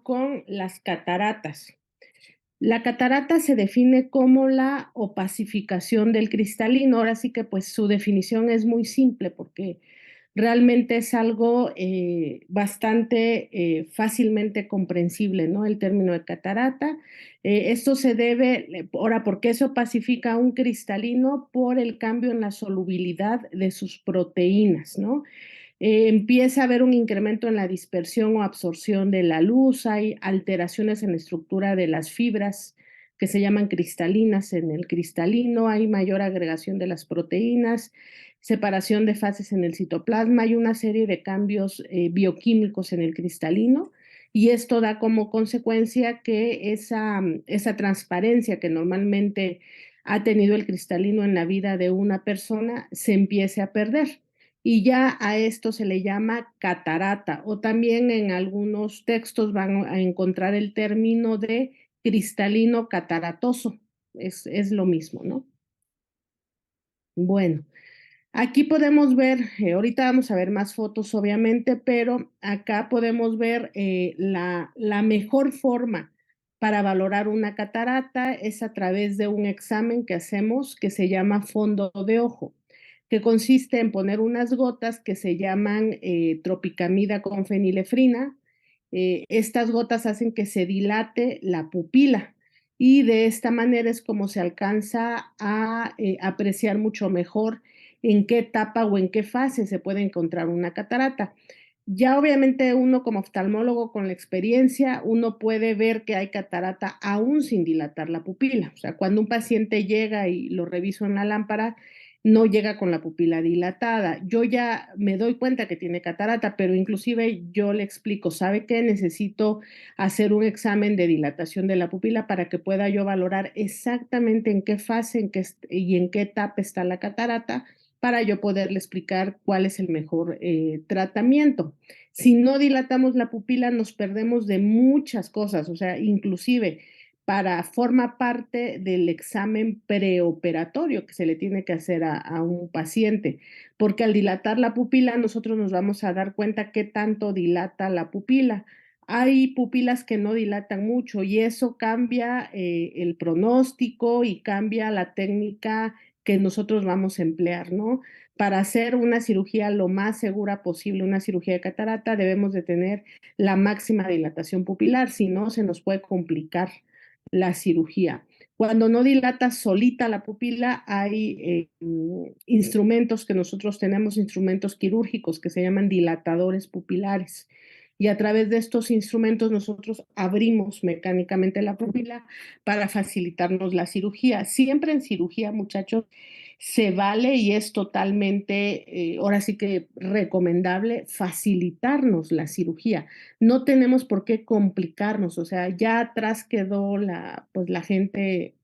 con las cataratas. La catarata se define como la opacificación del cristalino. Ahora sí que pues su definición es muy simple porque realmente es algo bastante fácilmente comprensible, ¿no? El término de catarata. Esto se debe, ahora, ¿por qué se opacifica un cristalino? Por el cambio en la solubilidad de sus proteínas, ¿no? Empieza a haber un incremento en la dispersión o absorción de la luz, hay alteraciones en la estructura de las fibras que se llaman cristalinas en el cristalino, hay mayor agregación de las proteínas, separación de fases en el citoplasma, hay una serie de cambios bioquímicos en el cristalino y esto da como consecuencia que esa transparencia que normalmente ha tenido el cristalino en la vida de una persona se empiece a perder y ya a esto se le llama catarata o también en algunos textos van a encontrar el término de cristalino cataratoso. Es lo mismo, ¿no? Bueno, aquí podemos ver, ahorita vamos a ver más fotos obviamente, pero acá podemos ver la mejor forma para valorar una catarata es a través de un examen que hacemos que se llama fondo de ojo, que consiste en poner unas gotas que se llaman tropicamida con fenilefrina. Estas gotas hacen que se dilate la pupila y de esta manera es como se alcanza a apreciar mucho mejor en qué etapa o en qué fase se puede encontrar una catarata. Ya obviamente uno como oftalmólogo con la experiencia, uno puede ver que hay catarata aún sin dilatar la pupila. O sea, cuando un paciente llega y lo reviso en la lámpara, no llega con la pupila dilatada. Yo ya me doy cuenta que tiene catarata, pero inclusive yo le explico, ¿sabe qué? Necesito hacer un examen de dilatación de la pupila para que pueda yo valorar exactamente en qué fase y en qué etapa está la catarata para yo poderle explicar cuál es el mejor tratamiento. Si no dilatamos la pupila, nos perdemos de muchas cosas, o sea, inclusive forma parte del examen preoperatorio que se le tiene que hacer a un paciente, porque al dilatar la pupila nosotros nos vamos a dar cuenta qué tanto dilata la pupila. Hay pupilas que no dilatan mucho y eso cambia el pronóstico y cambia la técnica que nosotros vamos a emplear, ¿no? Para hacer una cirugía lo más segura posible, una cirugía de catarata, debemos de tener la máxima dilatación pupilar, si no se nos puede complicar la cirugía. Cuando no dilata solita la pupila, hay instrumentos que nosotros tenemos, instrumentos quirúrgicos que se llaman dilatadores pupilares. Y a través de estos instrumentos nosotros abrimos mecánicamente la pupila para facilitarnos la cirugía. Siempre en cirugía, muchachos, se vale y es totalmente, ahora sí que recomendable facilitarnos la cirugía. No tenemos por qué complicarnos, o sea, ya atrás quedó pues la gente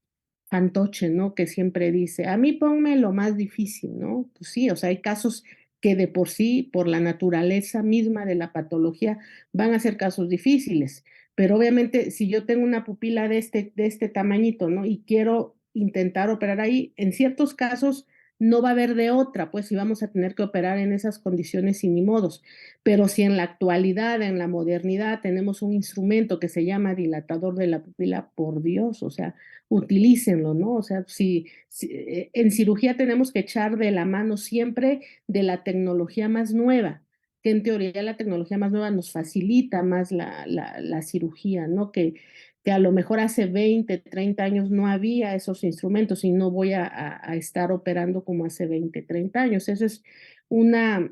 fantoche, ¿no? Que siempre dice, a mí ponme lo más difícil, ¿no? Pues sí, o sea, hay casos que de por sí, por la naturaleza misma de la patología, van a ser casos difíciles. Pero obviamente, si yo tengo una pupila de este tamañito, ¿no? Y quiero intentar operar ahí, en ciertos casos no va a haber de otra, pues si vamos a tener que operar en esas condiciones sin ni modos. Pero si en la actualidad, en la modernidad, tenemos un instrumento que se llama dilatador de la pupila, por Dios, o sea, utilícenlo, ¿no? O sea, si en cirugía tenemos que echar de la mano siempre de la tecnología más nueva, que en teoría la tecnología más nueva nos facilita más la cirugía, ¿no? Que a lo mejor hace 20, 30 años no había esos instrumentos y no voy a estar operando como hace 20, 30 años. Esa es una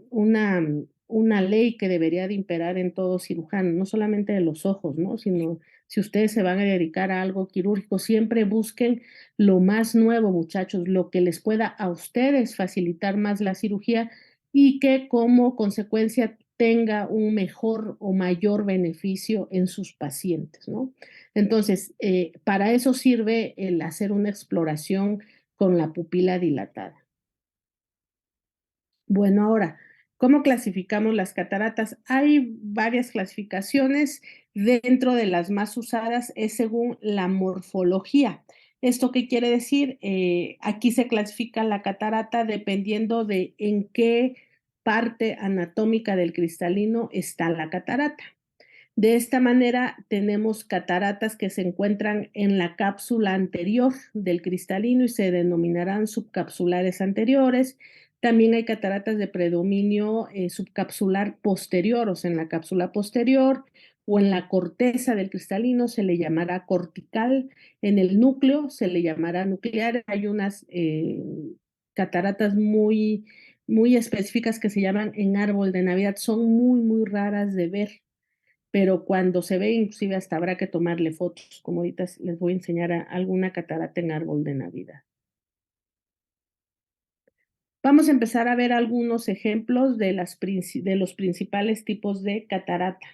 ley que debería de imperar en todo cirujano, no solamente de los ojos, ¿no? Sino si ustedes se van a dedicar a algo quirúrgico, siempre busquen lo más nuevo, muchachos, lo que les pueda a ustedes facilitar más la cirugía y que como consecuencia tenga un mejor o mayor beneficio en sus pacientes, ¿no? Entonces, para eso sirve el hacer una exploración con la pupila dilatada. Bueno, ahora, ¿cómo clasificamos las cataratas? Hay varias clasificaciones. Dentro de las más usadas es según la morfología. ¿Esto qué quiere decir? Aquí se clasifica la catarata dependiendo de en qué parte anatómica del cristalino está la catarata. De esta manera tenemos cataratas que se encuentran en la cápsula anterior del cristalino y se denominarán subcapsulares anteriores. También hay cataratas de predominio subcapsular posterior, o sea, en la cápsula posterior o en la corteza del cristalino se le llamará cortical, en el núcleo se le llamará nuclear. Hay unas cataratas muy específicas que se llaman en árbol de Navidad, son muy raras de ver, pero cuando se ve, inclusive hasta habrá que tomarle fotos, como ahorita les voy a enseñar alguna catarata en árbol de Navidad. Vamos a empezar a ver algunos ejemplos de los principales tipos de catarata.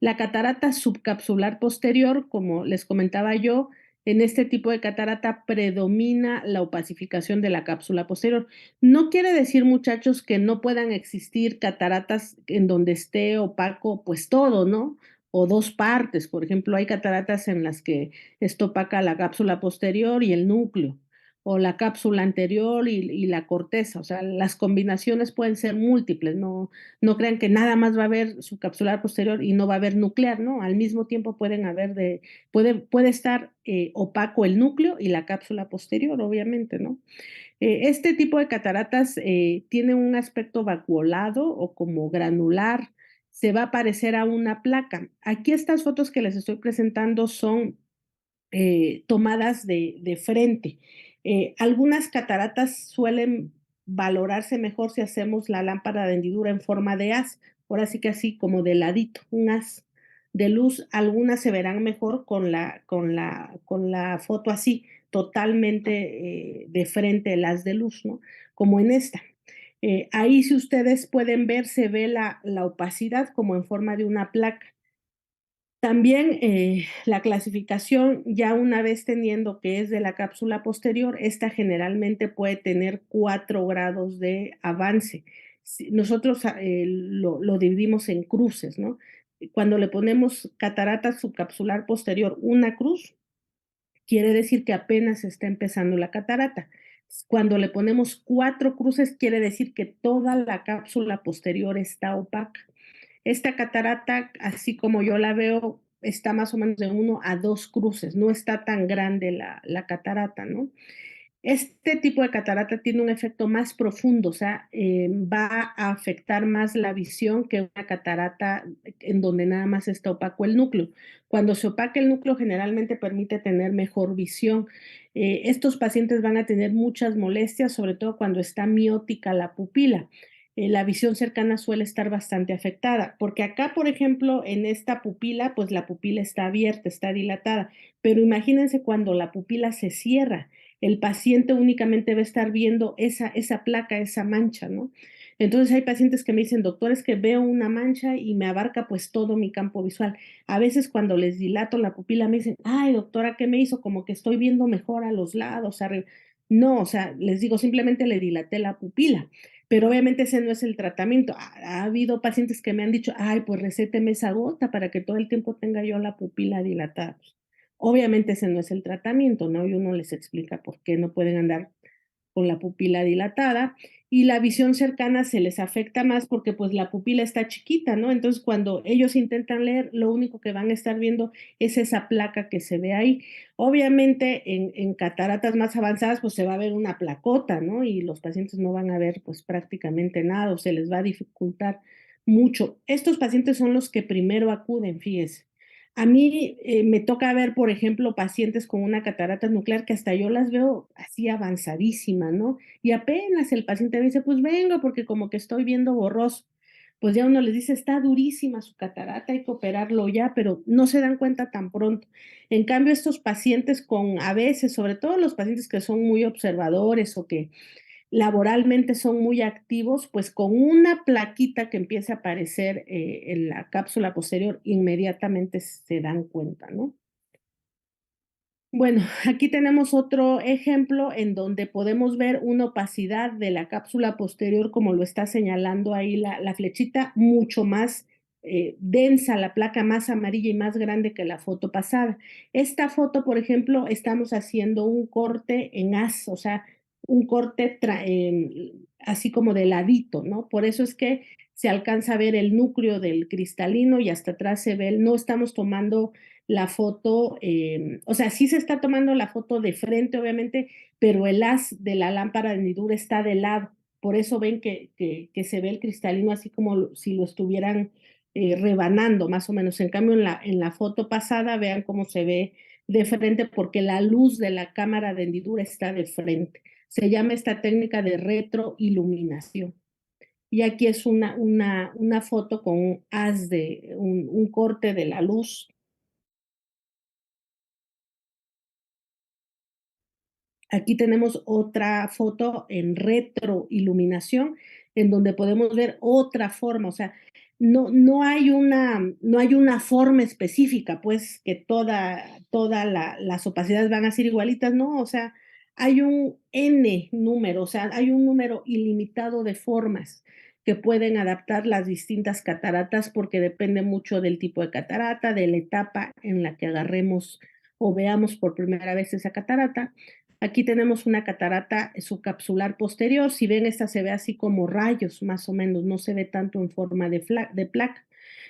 La catarata subcapsular posterior, como les comentaba yo, en este tipo de catarata predomina la opacificación de la cápsula posterior. No quiere decir, muchachos, que no puedan existir cataratas en donde esté opaco, pues todo, ¿no? O dos partes. Por ejemplo, hay cataratas en las que esto opaca la cápsula posterior y el núcleo, o la cápsula anterior y la corteza. O sea, las combinaciones pueden ser múltiples, no crean que nada más va a haber subcapsular posterior y no va a haber nuclear, ¿no? Al mismo tiempo puede estar opaco el núcleo y la cápsula posterior, obviamente, ¿no? Este tipo de cataratas tiene un aspecto vacuolado o como granular, se va a parecer a una placa. Aquí estas fotos que les estoy presentando son tomadas de frente. Algunas cataratas suelen valorarse mejor si hacemos la lámpara de hendidura en forma de haz, ahora sí que así como de ladito, un haz de luz. Algunas se verán mejor con la foto así, totalmente de frente el haz de luz, ¿no? Como en esta. Ahí, si ustedes pueden ver, se ve la opacidad como en forma de una placa. También la clasificación, ya una vez teniendo que es de la cápsula posterior, esta generalmente puede tener 4 grados de avance. Nosotros lo dividimos en cruces, ¿no? Cuando le ponemos catarata subcapsular posterior una cruz, quiere decir que apenas está empezando la catarata. Cuando le ponemos 4 cruces, quiere decir que toda la cápsula posterior está opaca. Esta catarata, así como yo la veo, está más o menos de 1 a 2 cruces, no está tan grande la catarata, ¿no? Este tipo de catarata tiene un efecto más profundo, o sea, va a afectar más la visión que una catarata en donde nada más está opaco el núcleo. Cuando se opaca el núcleo, generalmente permite tener mejor visión. Estos pacientes van a tener muchas molestias, sobre todo cuando está miótica la pupila. La visión cercana suele estar bastante afectada, porque acá, por ejemplo, en esta pupila, pues la pupila está abierta, está dilatada, pero imagínense cuando la pupila se cierra, el paciente únicamente va a estar viendo esa placa, esa mancha, ¿no? Entonces hay pacientes que me dicen, doctor, es que veo una mancha y me abarca pues todo mi campo visual. A veces cuando les dilato la pupila me dicen, ay, doctora, ¿qué me hizo? Como que estoy viendo mejor a los lados, arriba. No, o sea, les digo, simplemente le dilaté la pupila, pero obviamente ese no es el tratamiento. Ha habido pacientes que me han dicho, ay, pues recéteme esa gota para que todo el tiempo tenga yo la pupila dilatada. Obviamente ese no es el tratamiento, ¿no? Y uno les explica por qué no pueden andar con la pupila dilatada y la visión cercana se les afecta más porque pues la pupila está chiquita, ¿no? Entonces cuando ellos intentan leer, lo único que van a estar viendo es esa placa que se ve ahí. Obviamente en cataratas más avanzadas pues se va a ver una placota, ¿no? Y los pacientes no van a ver pues prácticamente nada o se les va a dificultar mucho. Estos pacientes son los que primero acuden, fíjese. A mí me toca ver, por ejemplo, pacientes con una catarata nuclear que hasta yo las veo así avanzadísimas, ¿no? Y apenas el paciente me dice, pues vengo porque como que estoy viendo borroso. Pues ya uno les dice, está durísima su catarata, hay que operarlo ya, pero no se dan cuenta tan pronto. En cambio, estos pacientes a veces, sobre todo los pacientes que son muy observadores o que laboralmente son muy activos, pues con una plaquita que empiece a aparecer en la cápsula posterior, inmediatamente se dan cuenta, ¿no? Bueno, aquí tenemos otro ejemplo en donde podemos ver una opacidad de la cápsula posterior, como lo está señalando ahí la flechita, mucho más densa, la placa más amarilla y más grande que la foto pasada. Esta foto, por ejemplo, estamos haciendo un corte en haz, o sea, un corte así como de ladito, ¿no? Por eso es que se alcanza a ver el núcleo del cristalino y hasta atrás se ve, no estamos tomando la foto, o sea, sí se está tomando la foto de frente, obviamente, pero el haz de la lámpara de hendidura está de lado. Por eso ven que se ve el cristalino así como si lo estuvieran rebanando, más o menos. En cambio, en la foto pasada, vean cómo se ve de frente, porque la luz de la cámara de hendidura está de frente. Se llama esta técnica de retroiluminación. Y aquí es una foto con un haz de un corte de la luz. Aquí tenemos otra foto en retroiluminación, en donde podemos ver otra forma, o sea, no hay una forma específica, pues, que las opacidades van a ser igualitas, no, o sea, hay un N número, o sea, hay un número ilimitado de formas que pueden adaptar las distintas cataratas, porque depende mucho del tipo de catarata, de la etapa en la que agarremos o veamos por primera vez esa catarata. Aquí tenemos una catarata subcapsular posterior. Si ven, esta se ve así como rayos, más o menos, no se ve tanto en forma de placa.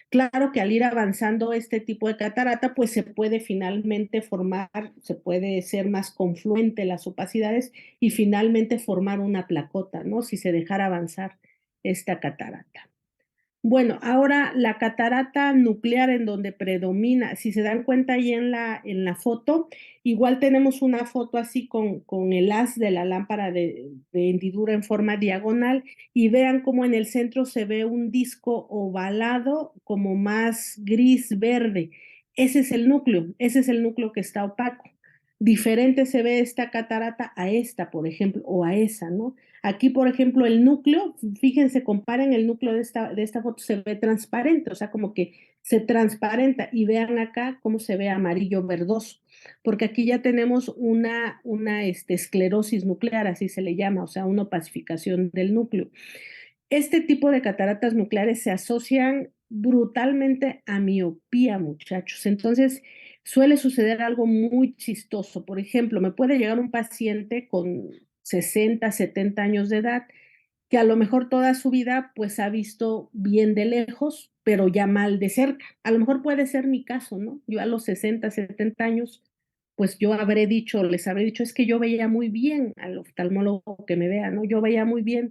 Claro que al ir avanzando este tipo de catarata, pues se puede finalmente formar, se puede ser más confluente las opacidades y finalmente formar una placota, ¿no? Si se dejara avanzar esta catarata. Bueno, ahora la catarata nuclear en donde predomina, si se dan cuenta ahí en la foto, igual tenemos una foto así con el haz de la lámpara de hendidura en forma diagonal y vean cómo en el centro se ve un disco ovalado como más gris verde. Ese es el núcleo que está opaco. Diferente se ve esta catarata a esta, por ejemplo, o a esa, ¿no? Aquí, por ejemplo, el núcleo, fíjense, comparen el núcleo de esta foto, se ve transparente, o sea, como que se transparenta y vean acá cómo se ve amarillo verdoso, porque aquí ya tenemos una esclerosis nuclear, así se le llama, o sea, una opacificación del núcleo. Este tipo de cataratas nucleares se asocian brutalmente a miopía, muchachos. Entonces, suele suceder algo muy chistoso. Por ejemplo, me puede llegar un paciente con 60, 70 años de edad que a lo mejor toda su vida pues ha visto bien de lejos, pero ya mal de cerca. A lo mejor puede ser mi caso, ¿no? Yo a los 60, 70 años, pues yo les habré dicho, es que yo veía muy bien al oftalmólogo que me vea, ¿no? Yo veía muy bien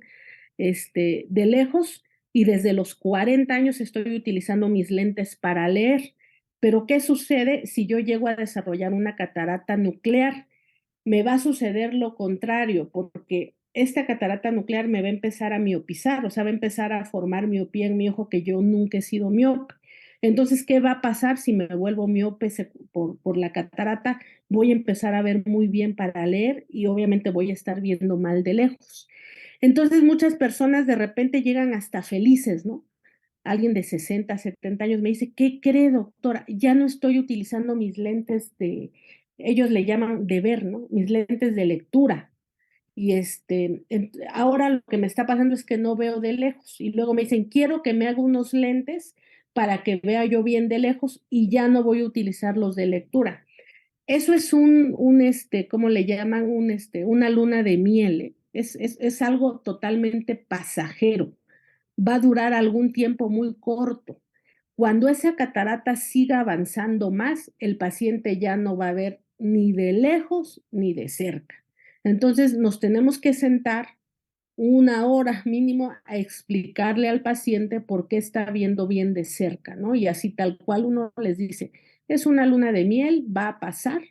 de lejos y desde los 40 años estoy utilizando mis lentes para leer. Pero ¿qué sucede si yo llego a desarrollar una catarata nuclear? Me va a suceder lo contrario, porque esta catarata nuclear me va a empezar a miopizar, o sea, va a empezar a formar miopía en mi ojo que yo nunca he sido miope. Entonces, ¿qué va a pasar si me vuelvo miope por la catarata? Voy a empezar a ver muy bien para leer y obviamente voy a estar viendo mal de lejos. Entonces, muchas personas de repente llegan hasta felices, ¿no? Alguien de 60, 70 años me dice, ¿qué cree, doctora? Ya no estoy utilizando mis lentes ellos le llaman de ver, ¿no? Mis lentes de lectura. Y ahora lo que me está pasando es que no veo de lejos. Y luego me dicen, quiero que me haga unos lentes para que vea yo bien de lejos y ya no voy a utilizar los de lectura. Eso es ¿cómo le llaman? Una luna de miel. ¿Eh? Es algo totalmente pasajero. Va a durar algún tiempo muy corto. Cuando esa catarata siga avanzando más, el paciente ya no va a ver ni de lejos ni de cerca. Entonces nos tenemos que sentar una hora mínimo a explicarle al paciente por qué está viendo bien de cerca, ¿no? Y así tal cual uno les dice, es una luna de miel, va a pasar.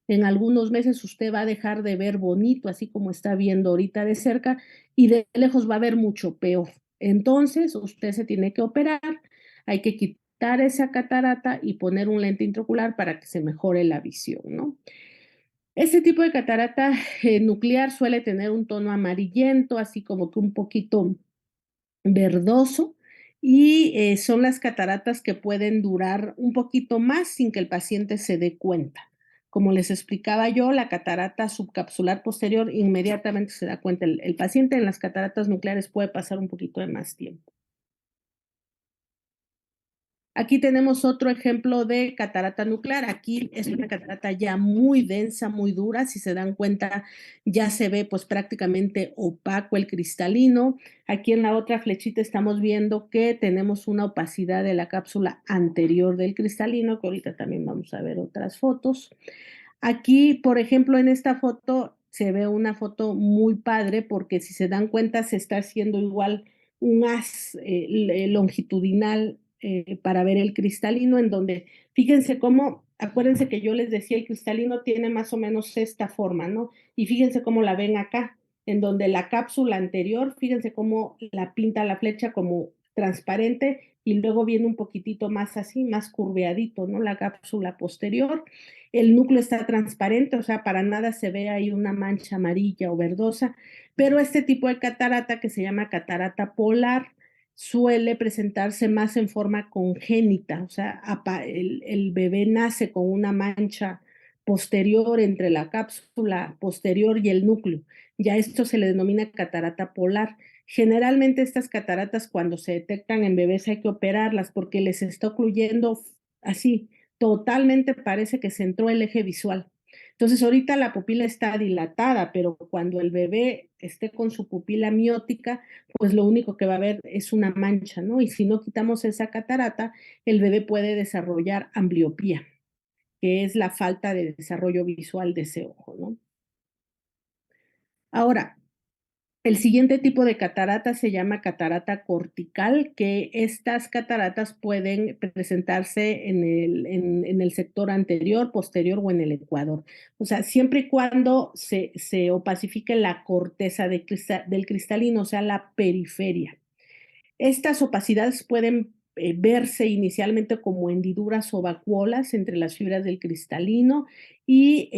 En algunos meses usted va a dejar de ver bonito, así como está viendo ahorita de cerca, y de lejos va a ver mucho peor. Entonces, usted se tiene que operar, hay que quitar esa catarata y poner un lente intraocular para que se mejore la visión, ¿no? Este tipo de catarata nuclear suele tener un tono amarillento, así como que un poquito verdoso, y son las cataratas que pueden durar un poquito más sin que el paciente se dé cuenta. Como les explicaba yo, la catarata subcapsular posterior inmediatamente se da cuenta. El paciente en las cataratas nucleares puede pasar un poquito de más tiempo. Aquí tenemos otro ejemplo de catarata nuclear. Aquí es una catarata ya muy densa, muy dura. Si se dan cuenta, ya se ve pues prácticamente opaco el cristalino. Aquí en la otra flechita estamos viendo que tenemos una opacidad de la cápsula anterior del cristalino, que ahorita también vamos a ver otras fotos. Aquí, por ejemplo, en esta foto se ve una foto muy padre porque si se dan cuenta se está haciendo igual un haz longitudinal para ver el cristalino en donde, fíjense cómo, acuérdense que yo les decía el cristalino tiene más o menos esta forma, ¿no? Y fíjense cómo la ven acá, en donde la cápsula anterior, fíjense cómo la pinta la flecha como transparente y luego viene un poquitito más así, más curveadito, ¿no? La cápsula posterior. El núcleo está transparente, o sea, para nada se ve ahí una mancha amarilla o verdosa, pero este tipo de catarata que se llama catarata polar suele presentarse más en forma congénita, o sea, el bebé nace con una mancha posterior entre la cápsula posterior y el núcleo. Ya esto se le denomina catarata polar. Generalmente estas cataratas cuando se detectan en bebés hay que operarlas porque les está ocluyendo así totalmente parece que se entró el eje visual. Entonces, ahorita la pupila está dilatada, pero cuando el bebé esté con su pupila miótica, pues lo único que va a ver es una mancha, ¿no? Y si no quitamos esa catarata, el bebé puede desarrollar ambliopía, que es la falta de desarrollo visual de ese ojo, ¿no? Ahora, el siguiente tipo de catarata se llama catarata cortical, que estas cataratas pueden presentarse en el sector anterior, posterior o en el ecuador. O sea, siempre y cuando se opacifique la corteza del cristalino, o sea, la periferia. Estas opacidades pueden verse inicialmente como hendiduras o vacuolas entre las fibras del cristalino y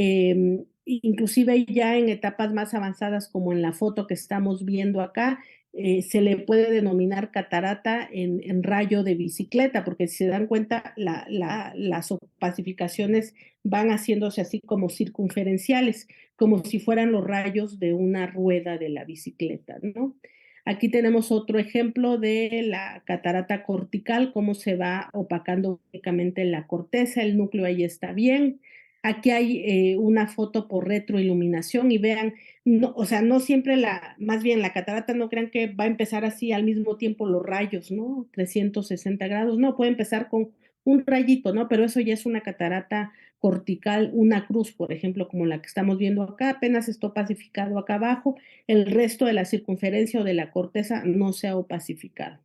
inclusive ya en etapas más avanzadas como en la foto que estamos viendo acá, se le puede denominar catarata en rayo de bicicleta, porque si se dan cuenta, las opacificaciones van haciéndose así como circunferenciales, como si fueran los rayos de una rueda de la bicicleta, ¿no? Aquí tenemos otro ejemplo de la catarata cortical, cómo se va opacando únicamente la corteza, el núcleo ahí está bien. Aquí hay una foto por retroiluminación y vean, no, o sea, no siempre más bien la catarata no crean que va a empezar así al mismo tiempo los rayos, ¿no? 360 grados, no, puede empezar con un rayito, ¿no? Pero eso ya es una catarata cortical, una cruz, por ejemplo, como la que estamos viendo acá, apenas está pacificado acá abajo, el resto de la circunferencia o de la corteza no se ha opacificado.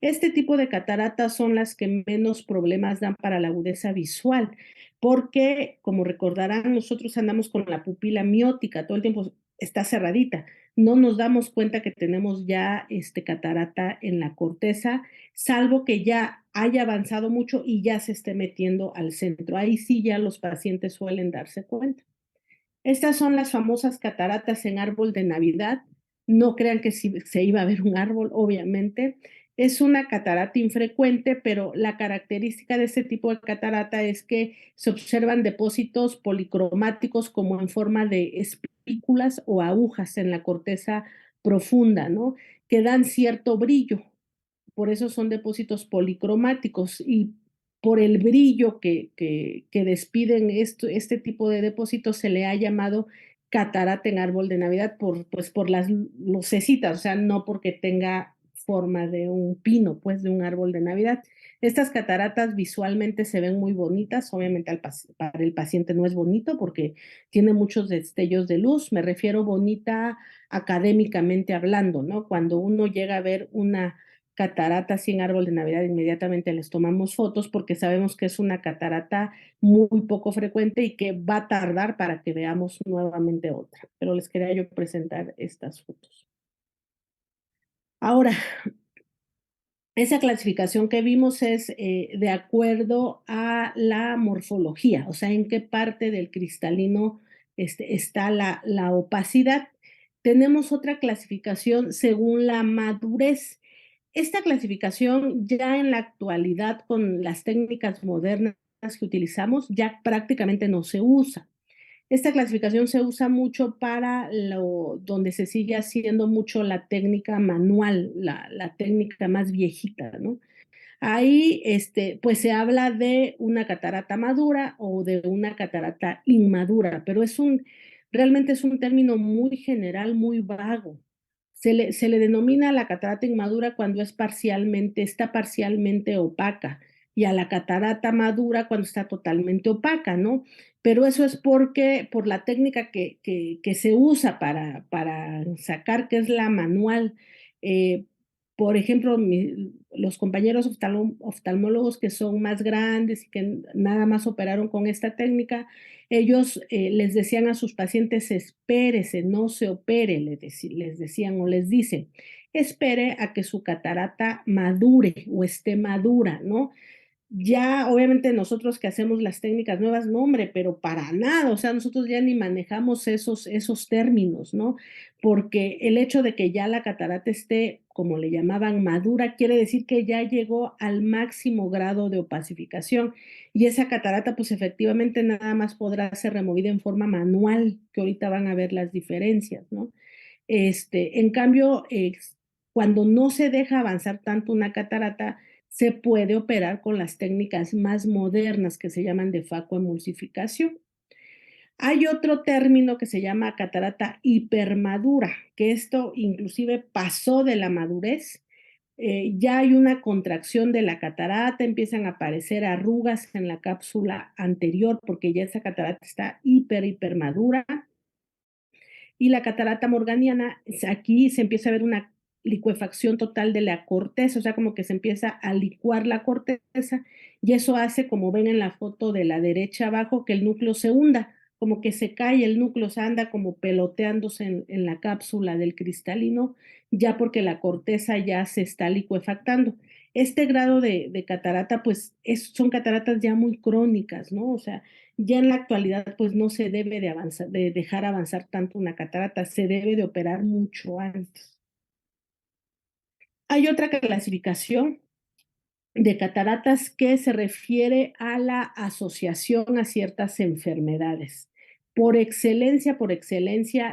Este tipo de cataratas son las que menos problemas dan para la agudeza visual, porque, como recordarán, nosotros andamos con la pupila miótica, todo el tiempo está cerradita. No nos damos cuenta que tenemos ya catarata en la corteza, salvo que ya haya avanzado mucho y ya se esté metiendo al centro. Ahí sí ya los pacientes suelen darse cuenta. Estas son las famosas cataratas en árbol de Navidad. No crean que se iba a ver un árbol, obviamente. Es una catarata infrecuente, pero la característica de este tipo de catarata es que se observan depósitos policromáticos como en forma de espículas o agujas en la corteza profunda, ¿no? Que dan cierto brillo. Por eso son depósitos policromáticos y por el brillo que despiden este tipo de depósitos se le ha llamado catarata en árbol de Navidad pues por las lucecitas, o sea, no porque tenga forma de un pino, pues de un árbol de Navidad. Estas cataratas visualmente se ven muy bonitas, obviamente para el paciente no es bonito porque tiene muchos destellos de luz, me refiero bonita académicamente hablando, ¿no? Cuando uno llega a ver una catarata sin árbol de Navidad, inmediatamente les tomamos fotos porque sabemos que es una catarata muy poco frecuente y que va a tardar para que veamos nuevamente otra. Pero les quería yo presentar estas fotos. Ahora, esa clasificación que vimos es de acuerdo a la morfología, o sea, en qué parte del cristalino está la opacidad. Tenemos otra clasificación según la madurez. Esta clasificación ya en la actualidad con las técnicas modernas que utilizamos ya prácticamente no se usa. Esta clasificación se usa mucho para donde se sigue haciendo mucho la técnica manual, la técnica más viejita, ¿no? Ahí, pues se habla de una catarata madura o de una catarata inmadura, pero realmente es un término muy general, muy vago. Se le denomina a la catarata inmadura cuando está parcialmente opaca y a la catarata madura cuando está totalmente opaca, ¿no? Pero eso es por la técnica que se usa para sacar, que es la manual. Eh, por ejemplo, los compañeros oftalmólogos que son más grandes y que nada más operaron con esta técnica, ellos les decían a sus pacientes, espérese, no se opere, les decían o les dicen, espere a que su catarata madure o esté madura, ¿no? Ya, obviamente, nosotros que hacemos las técnicas nuevas, no, hombre, pero para nada, o sea, nosotros ya ni manejamos esos términos, ¿no? Porque el hecho de que ya la catarata esté, como le llamaban, madura, quiere decir que ya llegó al máximo grado de opacificación y esa catarata, pues efectivamente nada más podrá ser removida en forma manual, que ahorita van a ver las diferencias, ¿no? En cambio, cuando no se deja avanzar tanto una catarata, se puede operar con las técnicas más modernas que se llaman de facoemulsificación. Hay otro término que se llama catarata hipermadura, que esto inclusive pasó de la madurez. Ya hay una contracción de la catarata, empiezan a aparecer arrugas en la cápsula anterior porque ya esa catarata está hipermadura. Y la catarata morganiana, aquí se empieza a ver una licuefacción total de la corteza, o sea, como que se empieza a licuar la corteza y eso hace, como ven en la foto de la derecha abajo, que el núcleo se hunda, como que se cae el núcleo, se anda como peloteándose en la cápsula del cristalino, ya porque la corteza ya se está licuefactando. Este grado de catarata, pues son cataratas ya muy crónicas, ¿no? O sea, ya en la actualidad, pues no se debe de dejar avanzar tanto una catarata, se debe de operar mucho antes. Hay otra clasificación de cataratas que se refiere a la asociación a ciertas enfermedades. Por excelencia,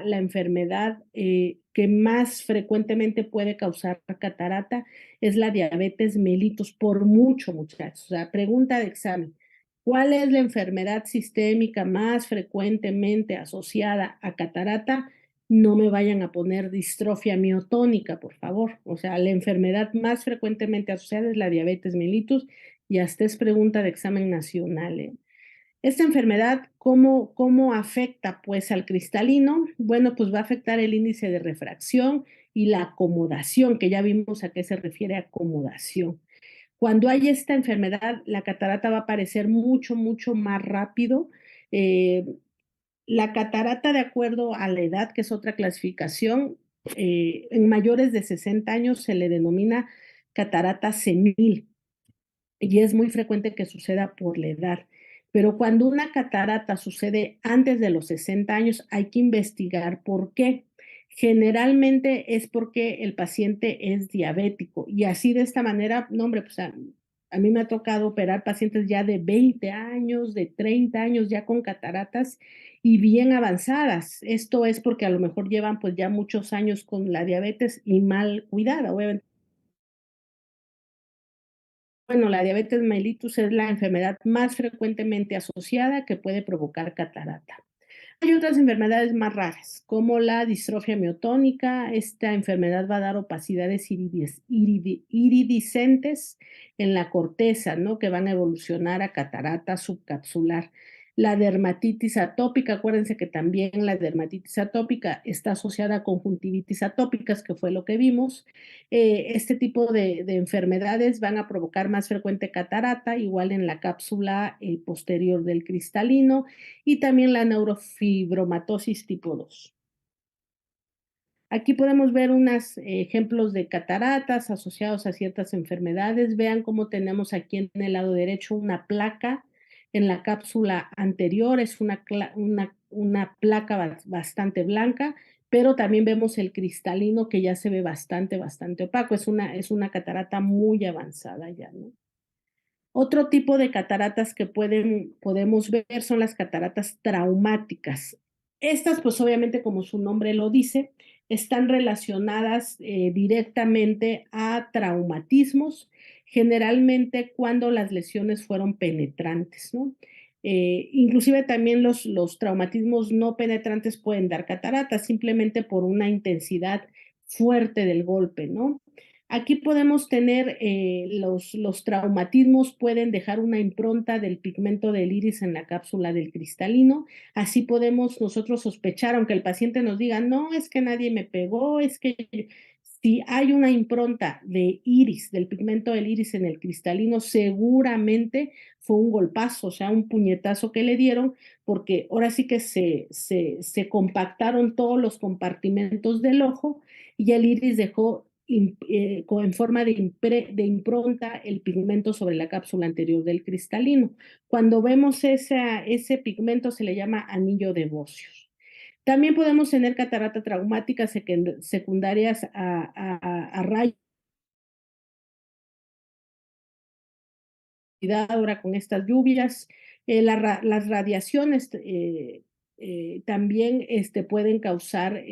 la enfermedad que más frecuentemente puede causar catarata es la diabetes mellitus, por mucho, muchachos. O sea, pregunta de examen. ¿Cuál es la enfermedad sistémica más frecuentemente asociada a catarata? No me vayan a poner distrofia miotónica, por favor. O sea, la enfermedad más frecuentemente asociada es la diabetes mellitus y hasta es pregunta de examen nacional, ¿eh? Esta enfermedad, ¿cómo afecta pues al cristalino? Bueno, pues va a afectar el índice de refracción y la acomodación, que ya vimos a qué se refiere acomodación. Cuando hay esta enfermedad, la catarata va a aparecer mucho más rápido. Eh, la catarata, de acuerdo a la edad, que es otra clasificación, en mayores de 60 años se le denomina catarata senil y es muy frecuente que suceda por la edad. Pero cuando una catarata sucede antes de los 60 años, hay que investigar por qué. Generalmente es porque el paciente es diabético y así de esta manera, no hombre, pues a mí me ha tocado operar pacientes ya de 20 años, de 30 años, ya con cataratas y bien avanzadas. Esto es porque a lo mejor llevan pues ya muchos años con la diabetes y mal cuidada. Obviamente, bueno, la diabetes mellitus es la enfermedad más frecuentemente asociada que puede provocar catarata. Hay otras enfermedades más raras, como la distrofia miotónica. Esta enfermedad va a dar opacidades iridiscentes en la corteza, ¿no? Que van a evolucionar a catarata subcapsular. La dermatitis atópica, acuérdense que también la dermatitis atópica está asociada a conjuntivitis atópicas, que fue lo que vimos. Este tipo de enfermedades van a provocar más frecuente catarata, igual en la cápsula posterior del cristalino y también la neurofibromatosis tipo 2. Aquí podemos ver unos ejemplos de cataratas asociados a ciertas enfermedades. Vean cómo tenemos aquí en el lado derecho una placa en la cápsula anterior, es una placa bastante blanca, pero también vemos el cristalino que ya se ve bastante opaco. Es una catarata muy avanzada ya, ¿no? Otro tipo de cataratas que podemos ver son las cataratas traumáticas. Estas, pues obviamente, como su nombre lo dice, están relacionadas directamente a traumatismos, generalmente cuando las lesiones fueron penetrantes, ¿no? Inclusive también los traumatismos no penetrantes pueden dar cataratas simplemente por una intensidad fuerte del golpe, ¿no? Aquí podemos tener los traumatismos pueden dejar una impronta del pigmento del iris en la cápsula del cristalino. Así podemos nosotros sospechar, aunque el paciente nos diga, no, es que nadie me pegó, es que si hay una impronta de iris, del pigmento del iris en el cristalino, seguramente fue un golpazo, o sea, un puñetazo que le dieron, porque ahora sí que se compactaron todos los compartimentos del ojo y el iris dejó en forma de impronta el pigmento sobre la cápsula anterior del cristalino. Cuando vemos ese pigmento se le llama anillo de Bocius. También podemos tener catarata traumática secundarias a rayos ahora con estas lluvias. Las radiaciones también pueden causar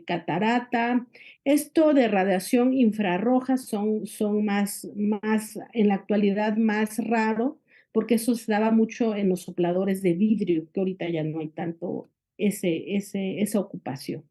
catarata. Esto de radiación infrarroja son más, en la actualidad más raro, porque eso se daba mucho en los sopladores de vidrio, que ahorita ya no hay tanto esa ocupación.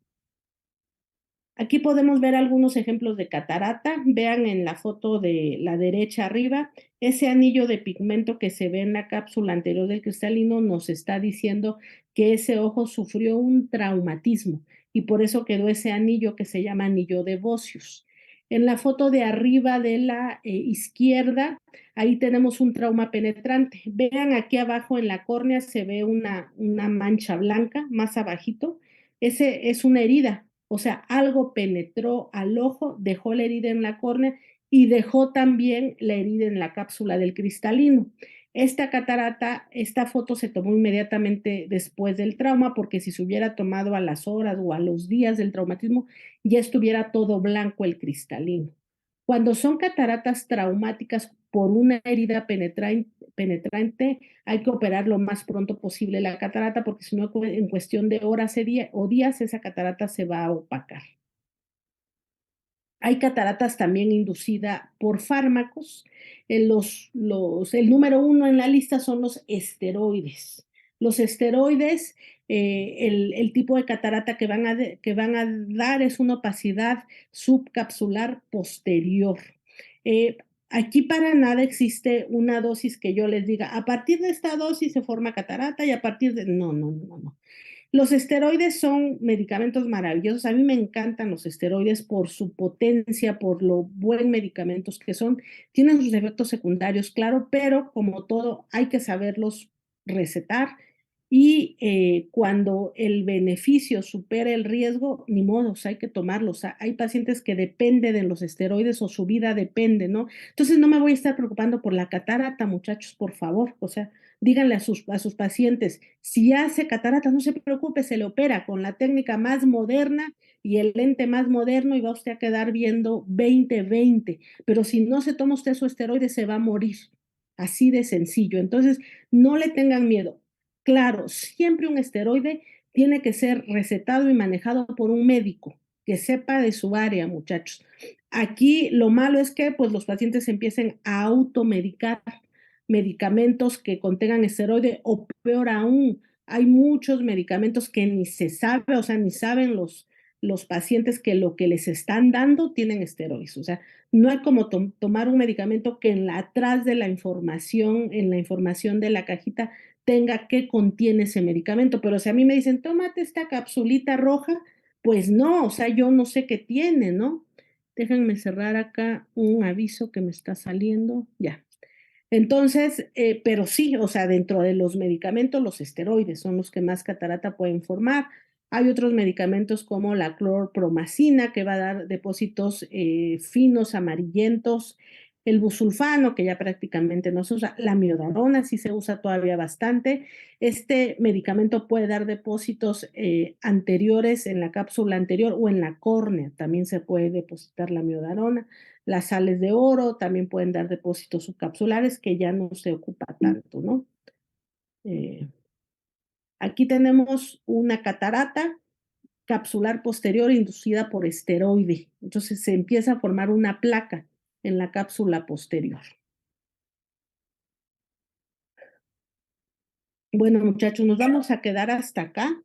Aquí podemos ver algunos ejemplos de catarata. Vean en la foto de la derecha arriba, ese anillo de pigmento que se ve en la cápsula anterior del cristalino nos está diciendo que ese ojo sufrió un traumatismo y por eso quedó ese anillo que se llama anillo de Bocius. En la foto de arriba de la izquierda, ahí tenemos un trauma penetrante. Vean aquí abajo en la córnea se ve una mancha blanca más abajito. Ese es una herida, o sea, algo penetró al ojo, dejó la herida en la córnea y dejó también la herida en la cápsula del cristalino. Esta catarata, esta foto se tomó inmediatamente después del trauma, porque si se hubiera tomado a las horas o a los días del traumatismo, ya estuviera todo blanco el cristalino. Cuando son cataratas traumáticas por una herida penetrante, hay que operar lo más pronto posible la catarata, porque si no, en cuestión de horas o días, esa catarata se va a opacar. Hay cataratas también inducida por fármacos. El número uno en la lista son los esteroides. Los esteroides, el tipo de catarata que van a dar es una opacidad subcapsular posterior. Eh, Aquí para nada existe una dosis que yo les diga, a partir de esta dosis se forma catarata y a partir de... No, no, no, no. Los esteroides son medicamentos maravillosos. A mí me encantan los esteroides por su potencia, por lo buen medicamentos que son. Tienen sus efectos secundarios, claro, pero como todo hay que saberlos recetar y cuando el beneficio supera el riesgo, ni modo, o sea, hay que tomarlos. O sea, hay pacientes que dependen de los esteroides o su vida depende, ¿no? Entonces no me voy a estar preocupando por la catarata, muchachos, por favor. O sea, díganle a sus pacientes, si hace catarata, no se preocupe, se le opera con la técnica más moderna y el lente más moderno y va usted a quedar viendo 20/20. Pero si no se toma usted su esteroide, se va a morir. Así de sencillo. Entonces, no le tengan miedo. Claro, siempre un esteroide tiene que ser recetado y manejado por un médico que sepa de su área, muchachos. Aquí lo malo es que pues los pacientes empiecen a automedicar medicamentos que contengan esteroide o peor aún, hay muchos medicamentos que ni se sabe, o sea, ni saben los pacientes que lo que les están dando tienen esteroides. O sea, no hay como tomar un medicamento que atrás de la información, en la información de la cajita, tenga qué contiene ese medicamento. Pero si a mí me dicen, tómate esta capsulita roja, pues no, o sea, yo no sé qué tiene, ¿no? Déjenme cerrar acá un aviso que me está saliendo. Ya. Entonces, pero sí, o sea, dentro de los medicamentos, los esteroides son los que más catarata pueden formar. Hay otros medicamentos como la clorpromacina, que va a dar depósitos finos, amarillentos, el busulfano, que ya prácticamente no se usa, la miodarona sí se usa todavía bastante. Este medicamento puede dar depósitos anteriores en la cápsula anterior o en la córnea, también se puede depositar la miodarona. Las sales de oro también pueden dar depósitos subcapsulares que ya no se ocupa tanto, ¿no? Eh, Aquí tenemos una catarata. capsular posterior inducida por esteroide. Entonces se empieza a formar una placa en la cápsula posterior. Bueno, muchachos, nos vamos a quedar hasta acá.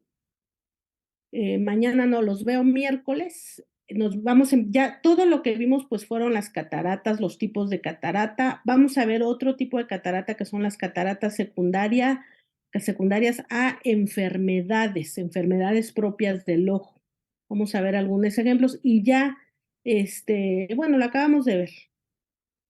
Mañana no los veo miércoles. Nos vamos ya todo lo que vimos pues fueron las cataratas, los tipos de catarata. Vamos a ver otro tipo de catarata que son las cataratas secundarias a enfermedades propias del ojo. Vamos a ver algunos ejemplos y ya, bueno, lo acabamos de ver.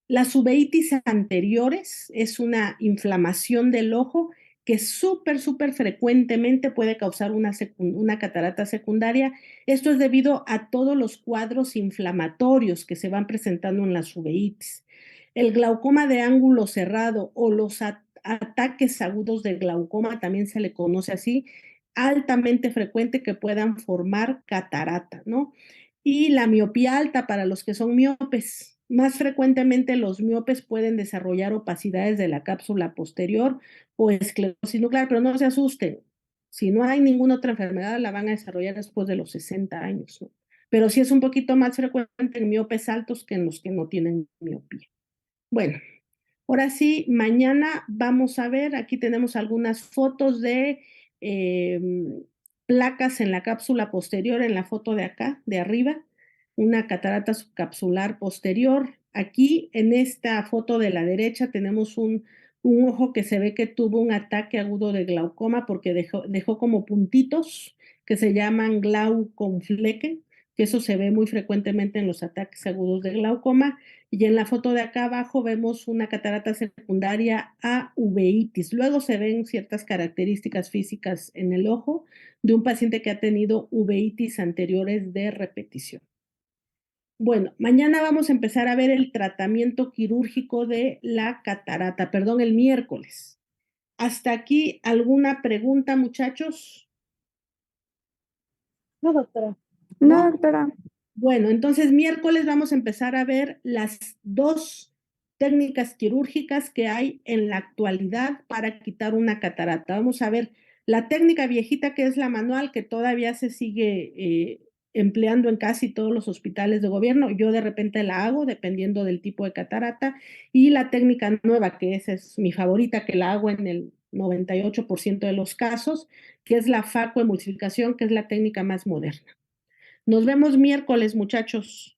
Las uveitis anteriores es una inflamación del ojo que súper frecuentemente puede causar una catarata secundaria. Esto es debido a todos los cuadros inflamatorios que se van presentando en las uveitis. El glaucoma de ángulo cerrado o los ataques agudos de glaucoma, también se le conoce así, altamente frecuente que puedan formar catarata, ¿no? Y la miopía alta para los que son miopes. Más frecuentemente los miopes pueden desarrollar opacidades de la cápsula posterior o esclerosis nuclear, pero no se asusten. Si no hay ninguna otra enfermedad, la van a desarrollar después de los 60 años, ¿no? Pero sí es un poquito más frecuente en miopes altos que en los que no tienen miopía. Bueno, ahora sí, mañana vamos a ver, aquí tenemos algunas fotos de placas en la cápsula posterior, en la foto de acá, de arriba, una catarata subcapsular posterior. Aquí en esta foto de la derecha tenemos un ojo que se ve que tuvo un ataque agudo de glaucoma porque dejó como puntitos que se llaman Glaucomflecken, que eso se ve muy frecuentemente en los ataques agudos de glaucoma. Y en la foto de acá abajo vemos una catarata secundaria a uveitis. Luego se ven ciertas características físicas en el ojo de un paciente que ha tenido uveitis anteriores de repetición. Bueno, mañana vamos a empezar a ver el tratamiento quirúrgico de la catarata, perdón, el miércoles. ¿Hasta aquí alguna pregunta, muchachos? No, doctora. No, doctora. Bueno, entonces miércoles vamos a empezar a ver las dos técnicas quirúrgicas que hay en la actualidad para quitar una catarata. Vamos a ver la técnica viejita que es la manual, que todavía se sigue empleando en casi todos los hospitales de gobierno. Yo de repente la hago dependiendo del tipo de catarata. Y la técnica nueva, que esa es mi favorita, que la hago en el 98% de los casos, que es la facoemulsificación, que es la técnica más moderna. Nos vemos miércoles, muchachos.